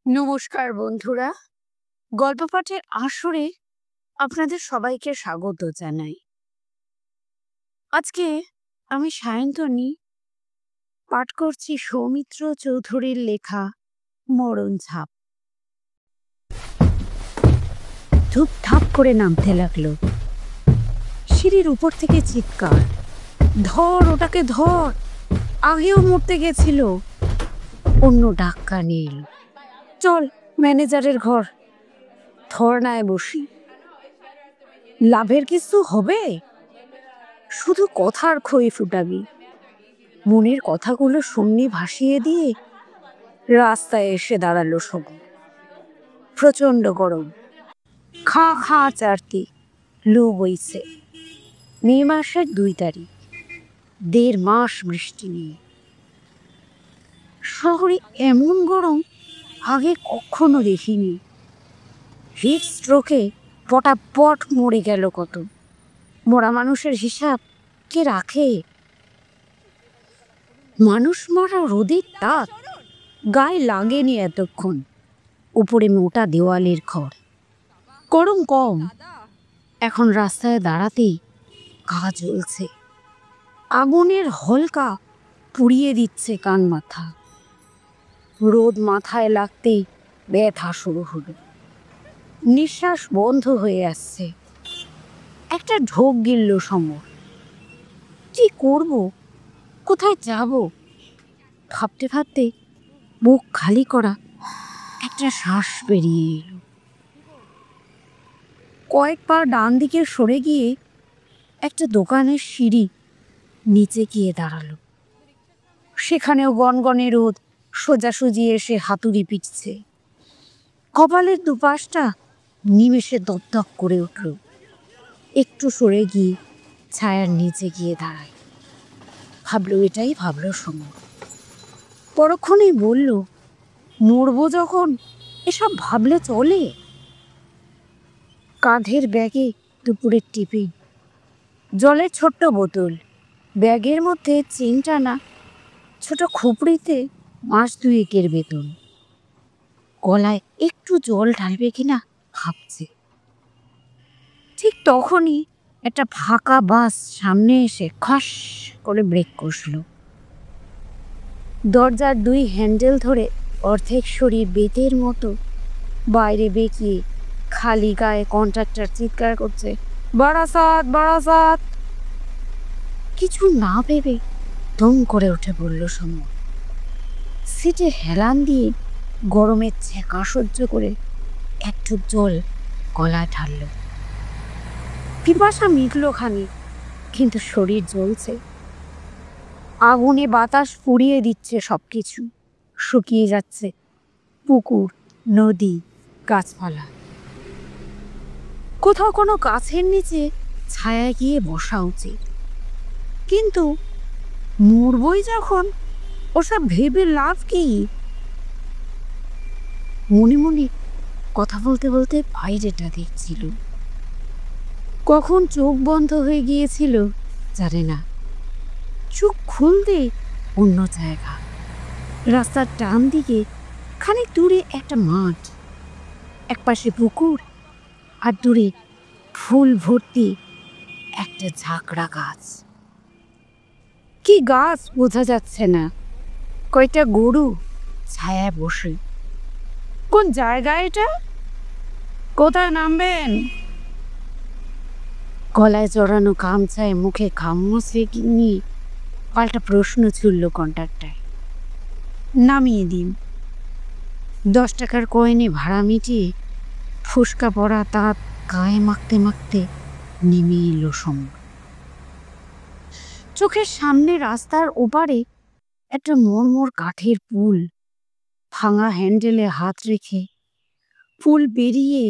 নমস্কার বন্ধুরা, গল্প পাঠের আসরে আপনাদের সবাইকে স্বাগত জানাই। আজকে আমি সায়ন্তনী পাঠ করছি সৌমিত্র চৌধুরীর লেখা মরণ ঝাঁপ। ধূপধাপ করে নামতে লাগলো। সিঁড়ির উপর থেকে চিৎকার, ধর ওটাকে ধর, আগেও মরতে গেছিল। অন্য ডাক্কা নীল, চল ম্যানেজারের ঘর, ধর্নায় বসি। লাভের কিছু হবে? শুধু কথার খই ফুটাবি। মনের কথাগুলো শূন্যে ভাসিয়ে দিয়ে রাস্তায় এসে দাঁড়ালো সব। প্রচন্ড গরম, খা খা চারতি, লো বইছে। মে মাসের 2 তারিখ, 1.5 মাস বৃষ্টি নেই। শহরে এমন গরম আগে কখনো দেখিনি। হিট স্ট্রোকে পটাপট মরে গেল কত। মরা মানুষের হিসাব কে রাখে? মানুষ মারা রোদের তাপ গায়ে লাগেনি এতক্ষণ। উপরে মোটা দেওয়ালের খড়, গরম কম। এখন রাস্তায় দাঁড়াতেই গা জ্বলছে। আগুনের হলকা পুড়িয়ে দিচ্ছে কান মাথা। রোদ মাথায় লাগতেই ব্যথা শুরু হলো। নিঃশ্বাস বন্ধ হয়ে আসছে। একটা ঢোক গিলল সমর। কি করব, কোথায় যাব? ভাবতে ভাবতে বুক খালি করা একটা শ্বাস বেরিয়ে এলো। কয়েকবার ডান দিকে সরে গিয়ে একটা দোকানের সিঁড়ি নিচে গিয়ে দাঁড়ালো। সেখানেও গনগনে রোদ সোজাসুজি এসে হাতুড়ি পিটছে। কপালের দুপাশটা নিমেষে দপদপ করে উঠল। একটু সরে গিয়ে ছায়ার নিচে গিয়ে দাঁড়ায়। এটাই ভাবলো সমর। পরক্ষণেই বলল, মরবো যখন এসব ভাবলে চলে? কাঁধের ব্যাগে দুপুরের টিফিন, জলের ছোট্ট বোতল, ব্যাগের মধ্যে চেন টানা ছোট খুপড়িতে 2 মাস বেতন। গলায় একটু জল ঢালবে কিনা ভাবছে। ঠিক তখনই একটা ফাঁকা বাস সামনে এসে খস করে ব্রেক কষল। দরজার 2 হ্যান্ডেল ধরে অর্ধেক শরীর বেতের মতো বাইরে বেঁকিয়ে খালি গায়ে কন্ট্রাক্টর চিৎকার করছে, বারাসাত বারাসাত। কিছু না ভেবে দম করে উঠে পড়ল সমর। সিটে হেলান দিয়ে গরমের ছ্যাঁকা সহ্য করে একটু জল গলায় ঢালল। পিপাসা মিটল খানি, কিন্তু শরীর জ্বলছে। আগুনে বাতাস পুড়িয়ে দিচ্ছে সবকিছু। শুকিয়ে যাচ্ছে পুকুর, নদী, গাছপালা। কোথাও কোনো গাছের নিচে ছায়া গিয়ে বসা উচিত, কিন্তু মরবই যখন ওসব ভেবে লাভ কি? মনে মনে কথা বলতে বলতে বাইরেটা দেখছিল। কখন চোখ বন্ধ হয়ে গিয়েছিল জানে না। চোখ খুলতে অন্য জায়গা। রাস্তার ডান দিকে খানিক দূরে একটা মাঠ, একপাশে পুকুর, আর দূরে ফুল ভর্তি একটা ঝাঁকড়া গাছ। কি গাছ বোঝা যাচ্ছে না। কয়টা গরু ছায়া বসে। কোন জায়গা এটা? কোথায় নামবেন? গলায় জড়ানো গামছায় মুখে খামোশে নিয়ে পাল্টা প্রশ্ন ছুড়ল কন্ট্রাক্টর। নামিয়ে দিন। 10 টাকার কয়েনে ভাড়া মিটিয়ে ফুসকা পড়া তাঁত গায়ে মাখতে মাখতে নেমে এলো সমর। চোখের সামনে রাস্তার ওপারে একটা মরমর কাঠের পুল। ভাঙা হ্যান্ডেলে হাত রেখে পুল বেরিয়ে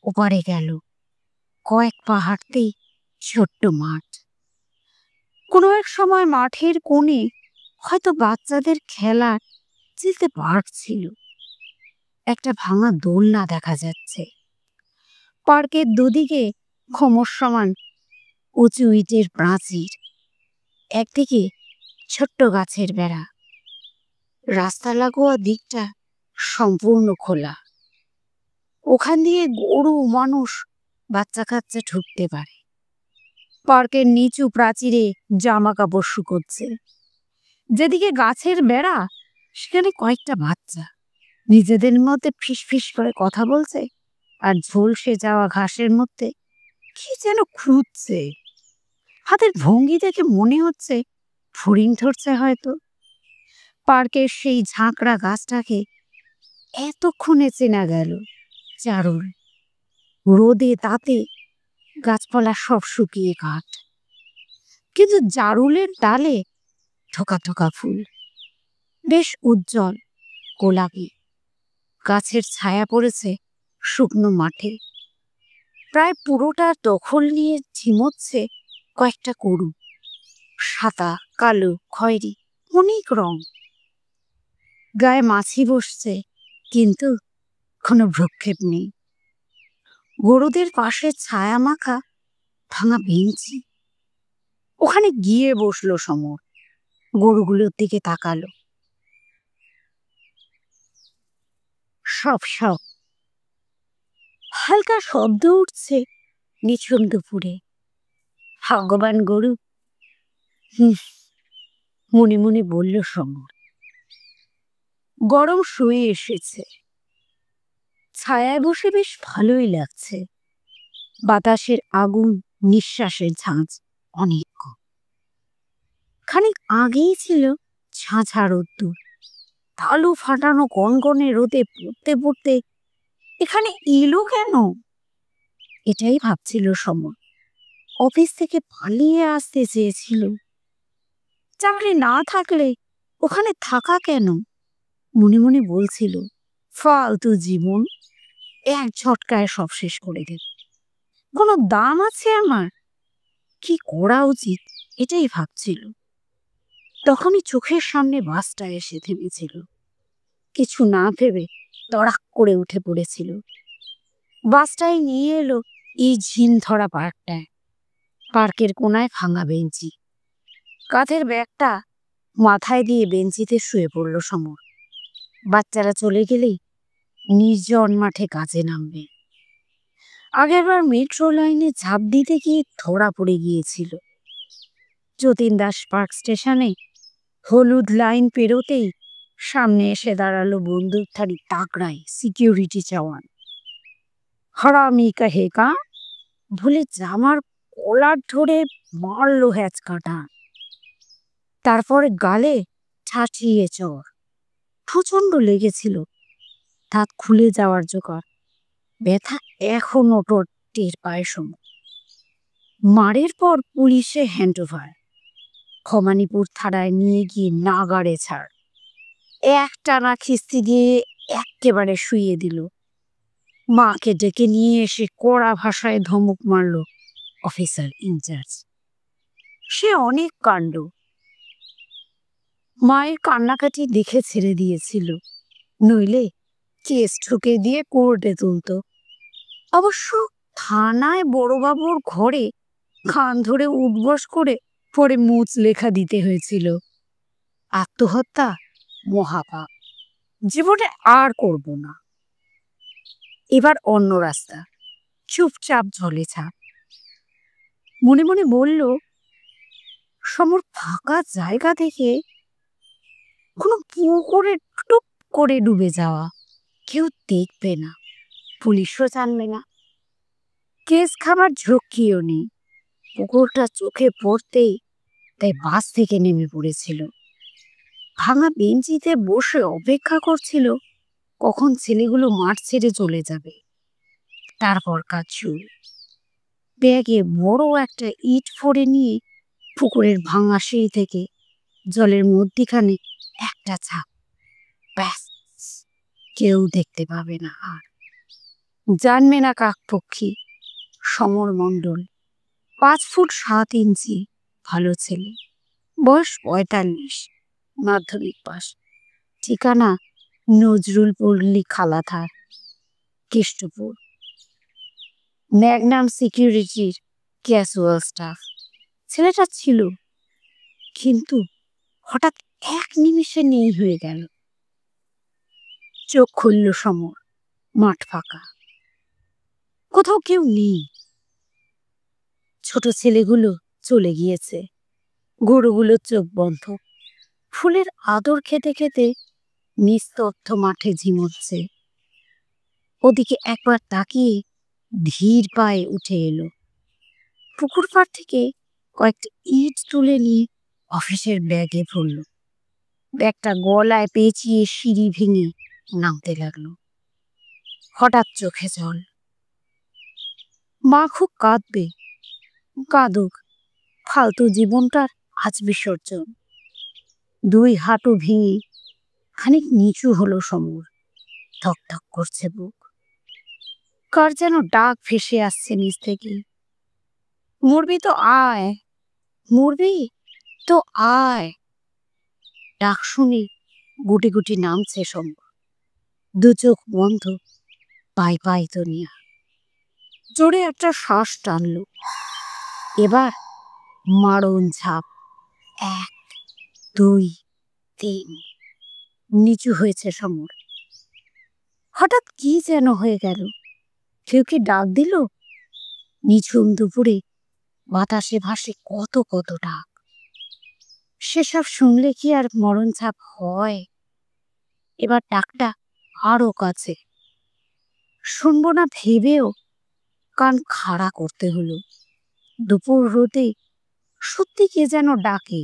ওপারে গেল। কয়েক পা হাঁটতেই ছোট্ট মাঠ। কোনো এক সময় মাঠের কোণে হয়তো বাচ্চাদের খেলার চিলতে পার্ক ছিল। একটা ভাঙা দোলনা দেখা যাচ্ছে। পার্কের দুদিকে খমর সমান উঁচু ইটের প্রাচীর, একদিকে ছোট্ট গাছের বেড়া। রাস্তা লাগোয়া দিকটা সম্পূর্ণ খোলা। ওখান দিয়ে গরু, মানুষ, বাচ্চা কাচ্চা ঢুকতে পারে। পার্কের নিচু প্রাচীরে জামা কাপড় শুকোচ্ছে। যেদিকে গাছের বেড়া, সেখানে কয়েকটা বাচ্চা নিজেদের মধ্যে ফিসফিস করে কথা বলছে আর ঝলসে যাওয়া ঘাসের মধ্যে কি যেন খুঁজছে। হাতের ভঙ্গি দেখে মনে হচ্ছে ফড়িং ধরছে হয়তো। পার্কের সেই ঝাঁকড়া গাছটাকে এতক্ষণে চেনা গেল চারুর। রোদে তাতে গাছপালা সব শুকিয়ে কাঠ, কিন্তু জারুলের ডালে থোকা থোকা ফুল, বেশ উজ্জ্বল গোলাপি। গাছের ছায়া পড়েছে শুকনো মাঠে। প্রায় পুরোটা দখল নিয়ে ঝিমোচ্ছে কয়েকটা গরু, সাদা, কালো, খয়েরি, অনেক রং। গায়ে মাছি বসছে, কিন্তু কোনো ভ্রুক্ষেপ নেই। গরুদের পাশে ছায়া মাখা ভাঙা বেঞ্চি। ওখানে গিয়ে বসলো সমর, গরুগুলোর দিকে তাকালো। সব সব হালকা শব্দ উঠছে নিঝুম দুপুরে। ভগবান গরু, মনে মনে বলল সমর। গরম শুয়ে এসেছে, ছায়ায় বসে বেশ ভালোই লাগছে। বাতাসের আগুন, নিঃশ্বাসের ঝাঁঝ অনেক কম। খানিক আগেই ছিল ঝাঁঝা রোদ্দুর, তালু ফাটানো গনগনে রোদে পড়তে পড়তে এখানে এলো কেন? এটাই ভাবছিল সমর। অফিস থেকে পালিয়ে আসতে চেয়েছিল। চাকরি না থাকলে ওখানে থাকা কেন? মনে মনে বলছিল, ফালতু জীবন, এক ঝটকায় সব শেষ করে দেবে। কোনো দাম আছে আমার? কি করা উচিত এটাই ভাবছিল। তখনই চোখের সামনে বাসটা এসে থেমেছিল। কিছু না ভেবে তড়াক করে উঠে পড়েছিল। বাসটাই নিয়ে এলো এই ঝিম ধরা পার্কটায়। পার্কের কোনায় ভাঙা বেঞ্চি, কাঁধের ব্যাগটা মাথায় দিয়ে বেঞ্চিতে শুয়ে পড়ল সমর। বাচ্চারা চলে গেলেই নির্জন মাঠে কাজে নামবে। আগেরবার মেট্রো লাইনে ঝাঁপ দিতে গিয়ে ধরা পড়ে গিয়েছিল। যতীন দাস পার্ক স্টেশনে হলুদ লাইন পেরোতেই সামনে এসে দাঁড়ালো বন্দুকধারী তাগড়াই সিকিউরিটি জওয়ান। হারামি কাহেকা বলে জামার কলার ধরে মারলো হ্যাচকাটা। তারপরে গালে ঠাঠিয়ে চড়। প্রচন্ড লেগেছিল, দাঁত খুলে যাওয়ার জোগাড়। ব্যথা এখনো টের পায় সময়। মারের পর পুলিশে হ্যান্ডওভার, খমানিপুর থানায় নিয়ে গিয়ে নাগাড়ে ছাড়। একটানা খিস্তি দিয়ে একেবারে শুইয়ে দিল। মাকে ডেকে নিয়ে এসে কড়া ভাষায় ধমক মারল অফিসার ইনচার্জ। সে অনেক কাণ্ড। মায়ের কান্নাকাটি দেখে ছেড়ে দিয়েছিল, নইলে কেস ঠুকে দিয়ে কোর্টে তুলত। অবশ্য থানায় বড়বাবুর ঘরে কান ধরে উঠবস করে পরে মুচ লেখা দিতে হয়েছিল, আত্মহত্যা মহাপাপ, জীবনে আর করব না। এবার অন্য রাস্তা, চুপচাপ ঝলে ছাপ। মনে মনে বলল, সমর ফাঁকা জায়গা থেকে কোনো পুকুরে টুপ করে ডুবে যাওয়া, কেউ দেখবে না, পুলিশও জানবে না, কেস খাবার ঝক্কিও নেই। পুকুরটা চোখে পড়তেই তাই বাস থেকে নেমে পড়েছিল। ভাঙা বেঞ্চিতে বসে অপেক্ষা করছিল কখন ছেলেগুলো মাঠ ছেড়ে চলে যাবে। তারপর কাজ শুরু। ব্যাগে বড় একটা ইট ফোড়ে নিয়ে পুকুরের ভাঙা সিঁড়ি থেকে জলের মধ্যিখানে একটা ছাপ, ব্যাস, কেউ দেখতে পাবে না আর জানবে না কাকপক্ষী। সমর মণ্ডল, 5 ফুট 7 ইঞ্চি, ভালো ছেলে, বয়স 45, মাধ্যমিক পাস, ঠিকানা নজরুল পল্লী খালাথার, কেষ্টপুর। ম্যাগনাম সিকিউরিটির ক্যাজুয়াল স্টাফ ছেলেটা ছিল, কিন্তু হঠাৎ এক নিমিষে নেই হয়ে গেল। চোখ খুলল সমর। মাঠ ফাঁকা, কোথাও কেউ নেই। ছোট ছেলেগুলো চলে গিয়েছে, গরুগুলোর চোখ বন্ধ। ফুলের আদর খেতে খেতে নিস্তব্ধ মাঠে ঝিমোচ্ছে। ওদিকে একবার তাকিয়ে ধীর পায়ে উঠে এলো। পুকুর পাড় থেকে কয়েকটি ইট তুলে নিয়ে অফিসের ব্যাগে ভরল। ব্যাগটা গলায় পেঁচিয়ে সিঁড়ি ভেঙে নামতে লাগলো। হঠাৎ চোখে জল। মা খুব কাঁদবে, কাঁদুক, ফালতু জীবনটার আজ বিসর্জন। দুই হাঁটু ভেঙে খানিক নিচু হলো সমর। ধক ধক করছে বুক। কার যেন ডাক ভেসে আসছে নিচ থেকে, মরবি তো আয়, মরবি তো আয়। ডাক শুনে গুটি গুটি নামছে সমর। দু চোখ বন্ধ, পাই পাই দুনিয়া। জোরে একটা শ্বাস টানলো। এবার মারণ ঝাঁপ। 1, 2, 3। নিচু হয়েছে সমর। হঠাৎ কি যেন হয়ে গেল। কেউ কি ডাক দিল? নিঝুম দুপুরে বাতাসে ভাসে কত কত ডাক। সেসব শুনলে কি আর মরণ ঝাঁপ হয়? এবার ডাকটা আরো কাছে। শুনবো না ভেবেও কান খাড়া করতে হলো। দুপুর রোদে সত্যি কে যেন ডাকে।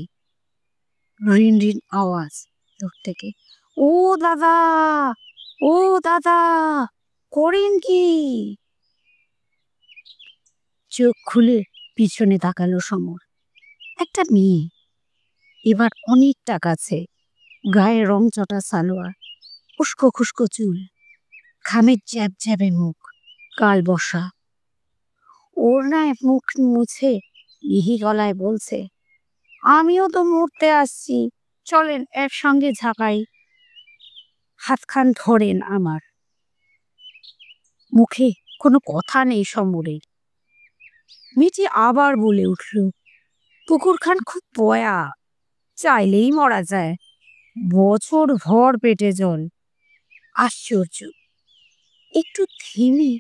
রিন রিন আওয়াজ দূর থেকে। ও দাদা, ও দাদা, করেন কি? চোখ খুলে পিছনে তাকালো সমর। একটা মেয়ে, এবার অনেকটা কাছে। গায়ে রং চটা সালোয়ার, উস্কো খুস্কো চুল, ঘামের জ্যাব জ্যাবে মুখ, কাল বসা। ওড়নায় মুখ মুছে মিহি গলায় বলছে, আমিও তো মরতে আসছি, চলেন একসঙ্গে ঝাঁকাই। হাতখান ধরেন আমার। মুখে কোনো কথা নেই সমরের। মেয়েটি আবার বলে উঠল, পুকুরখান খুব পয়া, চাইলেই মরা যায়, বছর ভর পেটে জল। আশ্চর্য। একটু থেমে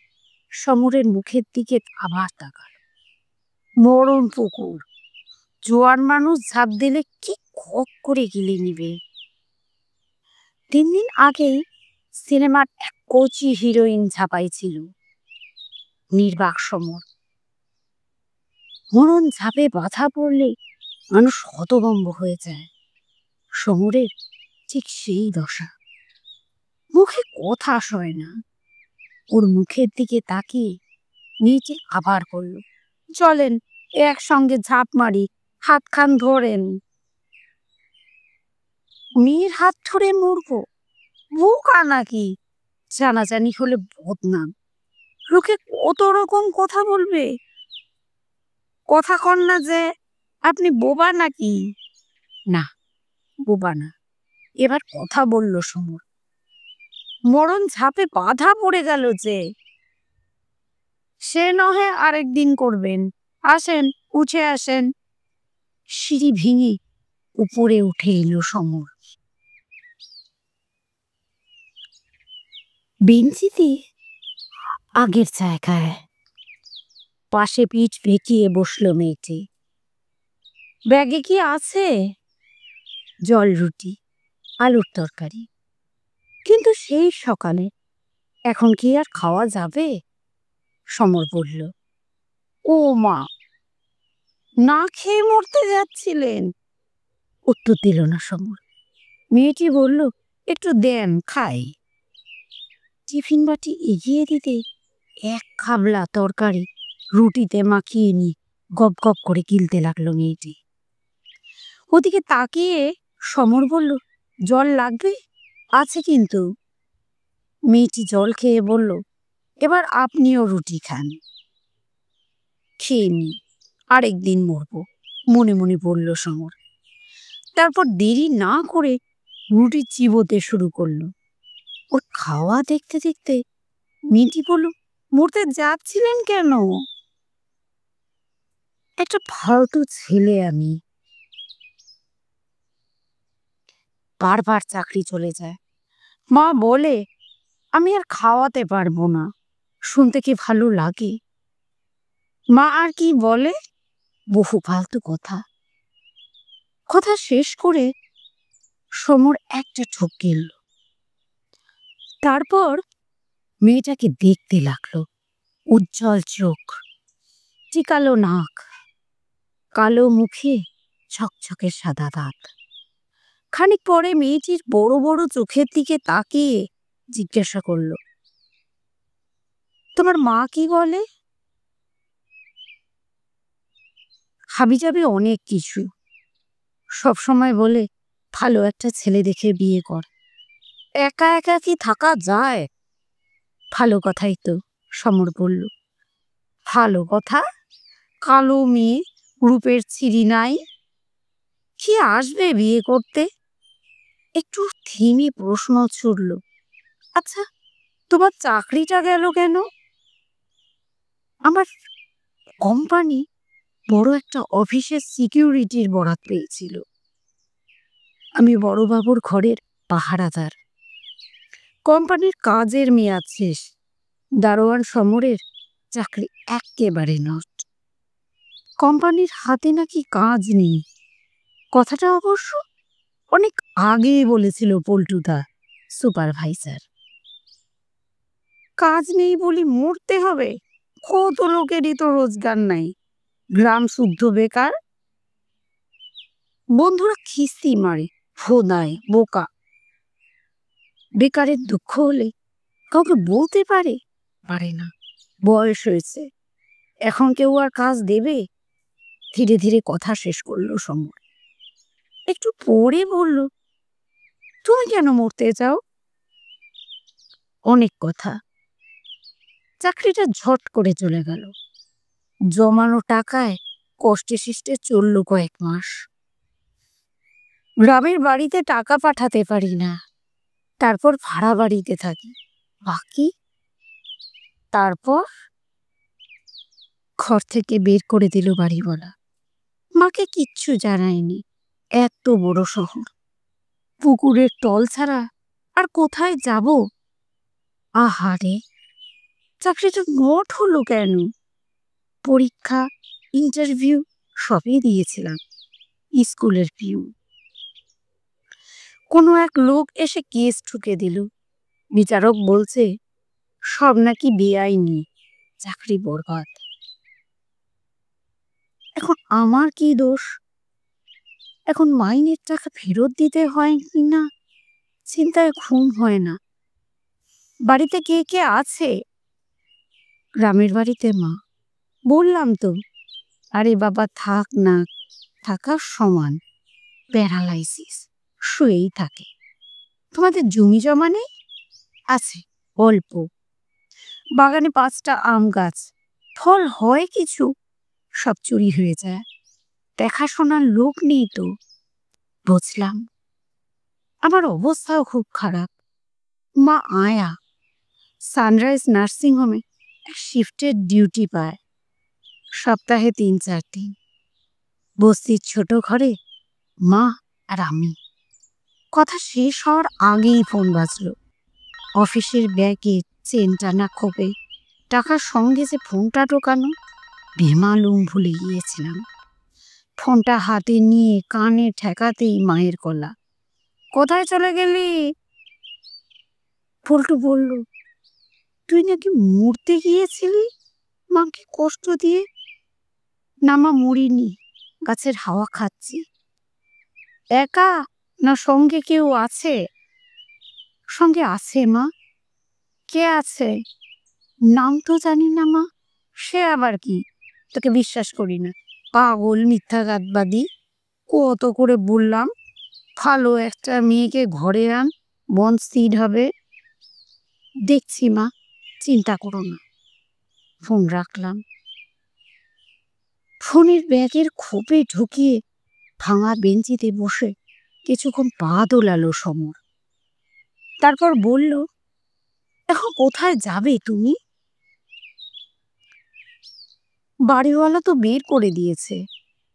সমরের মুখের দিকে আবার তাকাল। মরণ পুকুর, জোয়ান মানুষ ঝাঁপ দিলে কি খক করে গিলে নিবে। 3 দিন আগেই সিনেমার এক কচি হিরোইন ঝাঁপাই ছিল। নির্বাক সমর। মরণ ঝাঁপে বাধা পড়লে মানুষ হতভম্ব হয়ে যায়। সমরের ঠিক সেই দশা। মুখে কথা সয় না। ওর মুখের দিকে তাকিয়ে নিচে আবার বলল, চলেন একসঙ্গে ঝাঁপ মারি, হাতখান ধরেন। মেয়ের হাত ধরে মরবো? বোকা নাকি? জানাজানি হলে বদনাম। লোকে কত রকম কথা বলবে। কথা কন না যে আপনি বোবা নাকি? না, বোবা না। এবার কথা বলল সমর। মরণ ঝাঁপে বাধা পড়ে গেল যে। সে নহে আরেকদিন করবেন, আসেন, উঠে আসেন। সিঁড়ি ভেঙে উপরে উঠে এলো সমর। বেঞ্চিতে আগের জায়গায় পাশে পিঠ ভেকিয়ে বসলো মেয়েটি। ব্যাগে কি আছে? জল রুটি, আলুর তরকারি। কিন্তু সেই সকালে, এখন কি আর খাওয়া যাবে? সমর বলল। ও মা, না খেয়ে মরতে যাচ্ছিলেন? উত্তর দিল না সমর। মেয়েটি বলল, একটু দেন খাই। টিফিন বাটি এগিয়ে দিতে এক খাবলা তরকারি রুটিতে মাখিয়ে নিয়ে গপ গপ করে গিলতে লাগলো মেয়েটি। ওদিকে তাকিয়ে সমর বলল, জল লাগবে? আছে কিন্তু। মেয়েটি জল খেয়ে বলল, এবার আপনিও রুটি খান। খেয়ে নি, আরেকদিন মরবো, মনে মনে বলল সমর। তারপর দেরি না করে রুটি চিবোতে শুরু করলো। ওর খাওয়া দেখতে দেখতে মেয়েটি বলল, মরতে যাচ্ছিলেন কেন? একটা ফালতু ছেলে আমি। বারবার চাকরি চলে যায়। মা বলে আমি আর খাওয়াতে পারবো না। শুনতে কি ভালো লাগে? মা আর কি বলে? বহু ফালতু কথা। কথা শেষ করে সমর একটা ঢোক গিলল। তারপর মেয়েটাকে দেখতে লাগলো। উজ্জ্বল চোখ, চিকালো নাক, কালো মুখে ঝকঝকে সাদা দাঁত। খানিক পরে মেয়েটির বড় বড় চোখের দিকে তাকিয়ে জিজ্ঞাসা করল, তোমার মা কি বলে? হাবিজাবি অনেক কিছু। সবসময় বলে ভালো একটা ছেলে দেখে বিয়ে কর। একা একা কি থাকা যায়? ভালো কথাই তো, সমর বলল। ভালো কথা? কালো মেয়ে, রূপের ছিরি নাই, কি আসবে বিয়ে করতে? একটু থেমে প্রশ্ন ছুড়ল, আচ্ছা তোমার চাকরিটা গেল কেন? আমার কোম্পানি বড় একটা অফিসের সিকিউরিটির বরাত পেয়েছিল। আমি বড়বাবুর ঘরের পাহারাদার। কোম্পানির কাজের মেয়াদ শেষ। দারোয়ান সমরের চাকরি একেবারে নষ্ট। কোম্পানির হাতে নাকি কাজ নেই। কথাটা অবশ্য অনেক আগে বলেছিল পল্টুদা, সুপারভাইজার। কাজ নেই বলি মরতে হবে? কত লোকেরই তো রোজগার নাই, গ্রাম শুদ্ধ বেকার। বন্ধুরা খিস্তি মারে, ভোদায় বোকা। বেকারের দুঃখ হলে কাউকে বলতে পারে? পারে না। বয়স হয়েছে, এখন কেউ আর কাজ দেবে? ধীরে ধীরে কথা শেষ করলো সমর। একটু পরে বলল, তুমি কেন মরতে চাও? অনেক কথা। চাকরিটা ঝট করে চলে গেল। জমানো টাকায় কষ্টে শিষ্টে চলল কয়েক মাস। গ্রামের বাড়িতে টাকা পাঠাতে পারি না। তারপর ভাড়া বাড়িতে থাকি। বাকি তারপর ঘর থেকে বের করে দিল বাড়িওয়ালা। মাকে কিচ্ছু জানায়নি। এত বড় শহর, পুকুরের তল ছাড়া আর কোথায় যাব? আহারে, চাকরিটা নোট হলো কেন? পরীক্ষা, ইন্টারভিউ সবই দিয়েছিলাম। স্কুলের পিউ। কোনো এক লোক এসে কেস ঠুকে দিল। বিচারক বলছে সব নাকি বেআইনি, চাকরি বরবাদ। এখন আমার কি দোষ? এখন মাইনের টাকা ফেরত দিতে হয় কি না চিন্তায় ঘুম হয় না। বাড়িতে কে কে আছে? গ্রামের বাড়িতে মা। বললাম তো। আরে বাবা থাক না, থাকার সমান। প্যারালাইসিস, শুয়েই থাকে। তোমাদের জমি জমা নেই? আছে, অল্প। বাগানে 5টা আম গাছ, ফল হয় কিছু, সব চুরি হয়ে যায়। দেখাশোনার লোক নেই তো। বুঝলাম। আমার অবস্থাও খুব খারাপ। মা আয়া সানরাইজ নার্সিংহোমে শিফটের ডিউটি পায়। সপ্তাহে 3-4 দিন। বস্তির ছোট ঘরে মা আর আমি। কথা শেষ হওয়ার আগেই ফোন বাজলো। অফিসের ব্যাগে চেন টানা খোপে টাকার সঙ্গে যে ফোনটা ঢোকানো, বেমালুম ভুলে গিয়েছিলাম। ফোনটা হাতে নিয়ে কানে ঠেকাতেই মায়ের গলা, কোথায় চলে গেলি? পল্টু বলল, তুই নাকি মরতে গিয়েছিলি মাকে কষ্ট দিয়ে। না মা, মরিনি, গাছের হাওয়া খাচ্ছি। একা না সঙ্গে কেউ আছে? সঙ্গে আছে মা। কে আছে? নাম তো জানি না মা। সে আবার কি? তোকে বিশ্বাস করি না, পাগল মিথ্যাঘাতবাদী। কত করে বললাম ভালো একটা মেয়েকে ঘরে আন, মন স্থির হবে। দেখছি মা, চিন্তা করো না। ফোন রাখলাম। ফোনের ব্যাগের খোপে ঢুকিয়ে ভাঙা বেঞ্চিতে বসে কিছুক্ষণ পা দোলালো সমর। তারপর বলল, এখন কোথায় যাবে তুমি? বাড়িওয়ালা তো বের করে দিয়েছে,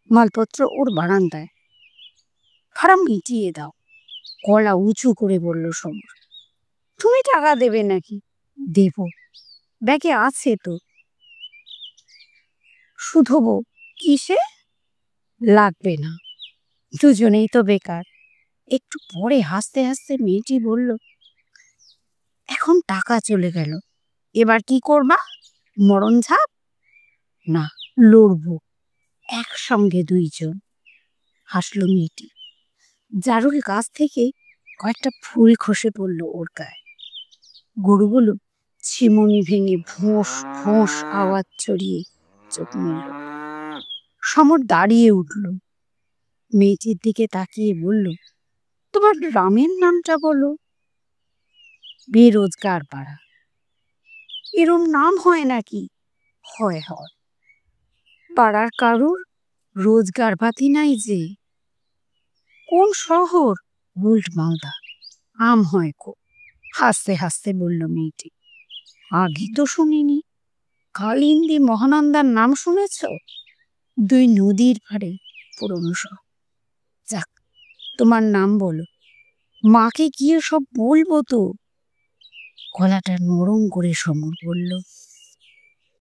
মালপত্র ওর বারান্দায়। ভাড়া মিটিয়ে দাও, গলা উঁচু করে বলল সমর। তুমি এটা টাকা দেবে নাকি? দেব, ব্যাগে আছে তো। শুধোবো কিসে? লাগবে না, দুজনেই তো বেকার। একটু পরে হাসতে হাসতে মেয়েটি বলল, এখন টাকা চলে গেল, এবার কি করবা? মরণ ঝাঁপ? না, লড়বো একসঙ্গে দুইজন। হাসলো মেয়েটি। জারুল গাছ থেকে কয়েকটা ফুল খসে পড়ল ওর গায়ে। গরুগুলো ছিমুনি ভেঙে ভোঁস ভোঁস আওয়াজ ছড়িয়ে চোখ মেলল। সমর দাঁড়িয়ে উঠল, মেয়েটির দিকে তাকিয়ে বলল, তোমার গ্রামের নামটা বলো। বেরোজগার পাড়া। এরম নাম হয় নাকি? হয় হয়, পাড়ার কারুর রোজগার পাতি নাই যে। কোন শহর? বুল্ট মালদা। আম হয় খুব। হাসতে হাসতে বলল মেয়েটি। আগে তো শুনিনি। কালিন্দী মহানন্দার নাম শুনেছ? দুই নদীর ধারে পুরনো শহর। যাক, তোমার নাম বলো, মাকে গিয়ে সব বলবো তো। গলাটা নরম করে সমর বলল,